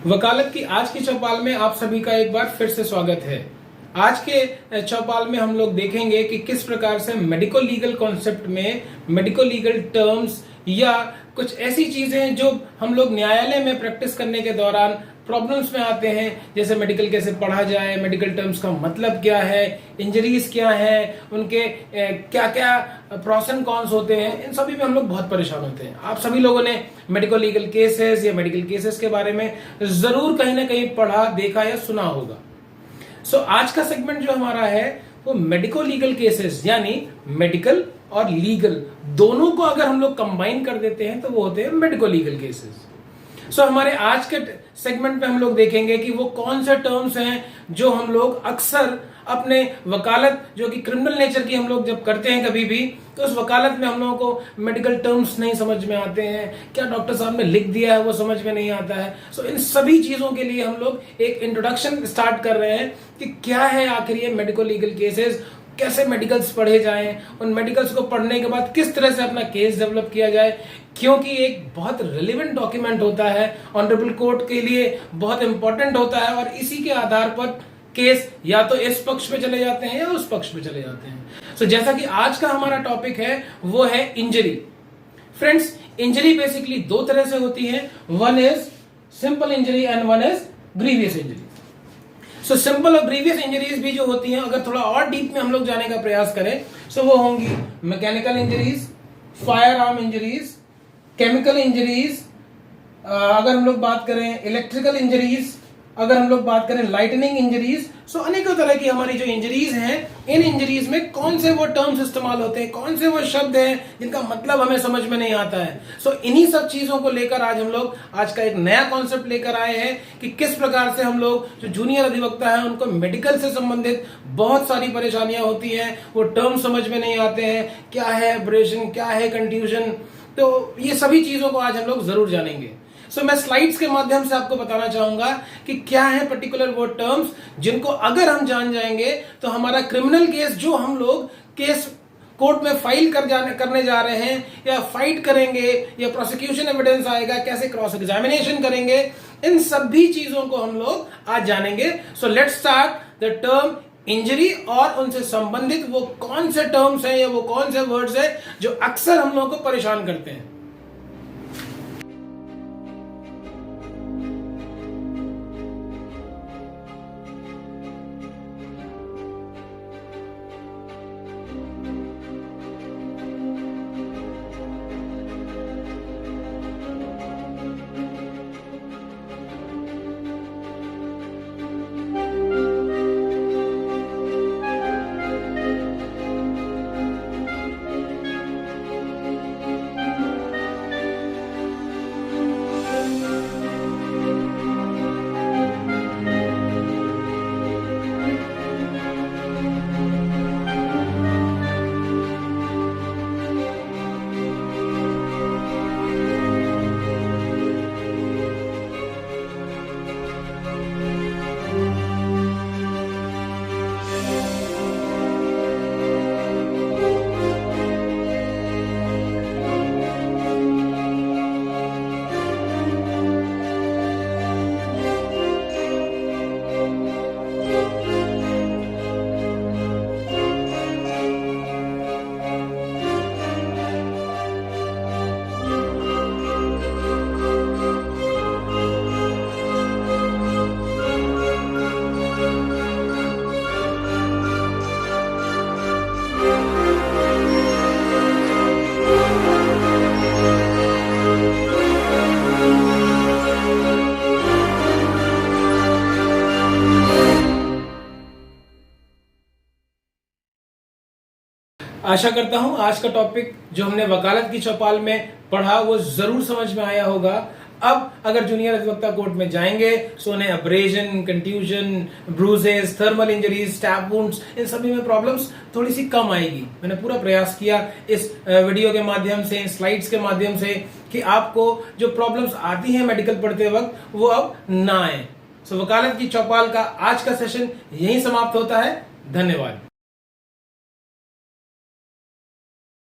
वकालत की आज की चौपाल में आप सभी का एक बार फिर से स्वागत है। आज के चौपाल में हम लोग देखेंगे कि किस प्रकार से मेडिको लीगल कॉन्सेप्ट में मेडिको लीगल टर्म्स या कुछ ऐसी चीजें जो हम लोग न्यायालय में प्रैक्टिस करने के दौरान प्रॉब्लम्स में आते हैं, जैसे मेडिकल कैसे पढ़ा जाए, मेडिकल टर्म्स का मतलब क्या है, इंजरीज क्या है, उनके क्या क्या प्रॉस एंड कॉन्स होते हैं, इन सभी में हम लोग बहुत परेशान होते हैं। आप सभी लोगों ने मेडिको लीगल केसेस या मेडिकल केसेस के बारे में जरूर कहीं ना कहीं पढ़ा, देखा या सुना होगा। आज का सेगमेंट जो हमारा है वो मेडिको लीगल केसेस, यानी मेडिकल और लीगल दोनों को अगर हम लोग कंबाइन कर देते हैं तो वो होते हैं मेडिको लीगल केसेस। हमारे आज के सेगमेंट में हम लोग देखेंगे कि वो कौन से टर्म्स हैं जो हम लोग अक्सर अपने वकालत, जो कि क्रिमिनल नेचर की हम लोग जब करते हैं कभी भी, तो उस वकालत में हम लोगों को मेडिकल टर्म्स नहीं समझ में आते हैं, क्या डॉक्टर साहब ने लिख दिया है वो समझ में नहीं आता है। इन सभी चीजों के लिए हम लोग एक इंट्रोडक्शन स्टार्ट कर रहे हैं कि क्या है आखिर ये मेडिको लीगल केसेस, कैसे मेडिकल्स पढ़े जाएं, उन मेडिकल्स को पढ़ने के बाद किस तरह से अपना केस डेवलप किया जाए, क्योंकि एक बहुत रिलेवेंट डॉक्यूमेंट होता है, ऑनरेबल कोर्ट के लिए बहुत इंपॉर्टेंट होता है, और इसी के आधार पर केस या तो इस पक्ष पे चले जाते हैं या उस पक्ष पे चले जाते हैं। जैसा कि आज का हमारा टॉपिक है वो है इंजरी। फ्रेंड्स, इंजरी बेसिकली दो तरह से होती है, one is simple injury and one is grievous injury. Simple और ग्रीवियस इंजरीज भी जो होती हैं, अगर थोड़ा और डीप में हम लोग जाने का प्रयास करें वो होंगी mechanical injuries, fire arm injuries, chemical injuries, अगर हम लोग बात करें इलेक्ट्रिकल इंजरीज, अगर हम लोग बात करें लाइटनिंग इंजरीज। अनेकों तरह की हमारी जो इंजरीज हैं, इन इंजरीज में कौन से वो टर्म्स इस्तेमाल होते हैं, कौन से वो शब्द हैं जिनका मतलब हमें समझ में नहीं आता है। इन्हीं सब चीजों को लेकर आज हम लोग आज का एक नया कॉन्सेप्ट लेकर आए हैं कि किस प्रकार से हम लोग जो जूनियर अधिवक्ता है उनको मेडिकल से संबंधित बहुत सारी परेशानियां होती हैं, वो टर्म समझ में नहीं आते हैं, क्या है एब्रेशन, क्या है कंट्यूजन, तो ये सभी चीजों को आज हम लोग जरूर जानेंगे। मैं स्लाइड्स के माध्यम से आपको बताना चाहूंगा कि क्या है पर्टिकुलर वो टर्म्स जिनको अगर हम जान जाएंगे तो हमारा क्रिमिनल केस जो हम लोग केस कोर्ट में फाइल करने जा रहे हैं या फाइट करेंगे या प्रोसिक्यूशन एविडेंस आएगा, कैसे क्रॉस एग्जामिनेशन करेंगे, इन सभी चीजों को हम लोग आज जानेंगे। Let's start the term injury और उनसे संबंधित वो कौन से टर्म्स हैं या वो कौन से वर्ड्स हैं जो अक्सर हम लोगों को परेशान करते हैं। आशा करता हूं आज का टॉपिक जो हमने वकालत की चौपाल में पढ़ा वो जरूर समझ में आया होगा। अब अगर जूनियर अधिवक्ता कोर्ट में जाएंगे तो उन्हें abrasion, contusion, bruises, thermal injuries, stab wounds, इन सभी में प्रॉब्लम्स थोड़ी सी कम आएगी। मैंने पूरा प्रयास किया इस वीडियो के माध्यम से, स्लाइड्स के माध्यम से, कि आपको जो प्रॉब्लम्स आती हैं मेडिकल पढ़ते वक्त वो अब ना आए। वकालत की चौपाल का आज का सेशन यहीं समाप्त होता है। धन्यवाद।